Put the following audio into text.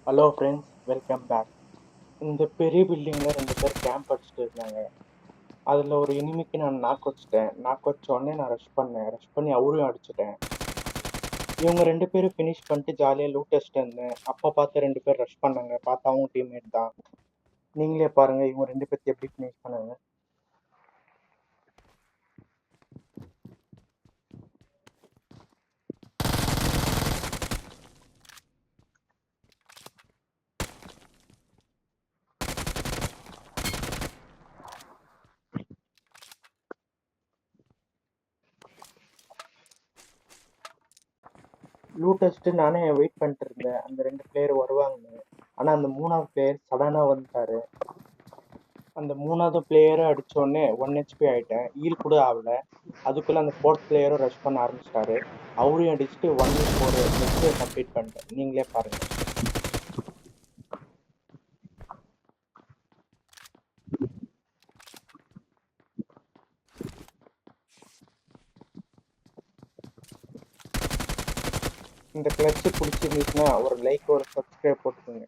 Hello friends, welcome back. இந்த பெரிய பில்டிங்கில் 2 பேர் கேம்ப் அடிச்சுட்டு இருந்தாங்க. அதில் ஒரு எனிமிக்கு நான் நாக் வச்சிட்டேன். நாக் வச்ச உடனே நான் ரஷ் பண்ணேன். ரஷ் பண்ணி அவரையும் அடிச்சிட்டேன். இவங்க 2 பேரும் ஃபினிஷ் பண்ணிட்டு ஜாலியாக லூட் அடிச்சுட்டு இருந்தேன். அப்போ பார்த்து 2 பேர் ரஷ் பண்ணாங்க. பார்த்தா அவங்க டீம்மேட் தான். நீங்களே பாருங்க இவங்க 2 பேர்த்தையும் எப்படி ஃபினிஷ் பண்ணாங்க. லூட் அடிச்சுட்டு நானே வெயிட் பண்ணிட்டு இருந்தேன். அந்த 2 பிளேயர் வருவாங்கன்னு. ஆனால் அந்த 3வது பிளேயர் சடனாக வந்துட்டாரு. அந்த 3வது பிளேயரை அடிச்ச உடனே 1 HP ஆயிட்டேன். ஹீல் கூட ஆகல. அதுக்குள்ள அந்த 4th பிளேயரும் ரஷ் பண்ண ஆரம்பிச்சிட்டாரு. அவரையும் அடிச்சுட்டு 1v4 நெக்ஸ்ட் கம்ப்ளீட் பண்ணிட்டேன். நீங்களே பாருங்க. இந்த கிளட்ச் பிடிச்சிருந்துச்சுன்னா ஒரு லைக் ஒரு சப்ஸ்கிரைப் போட்டுக்கோங்க.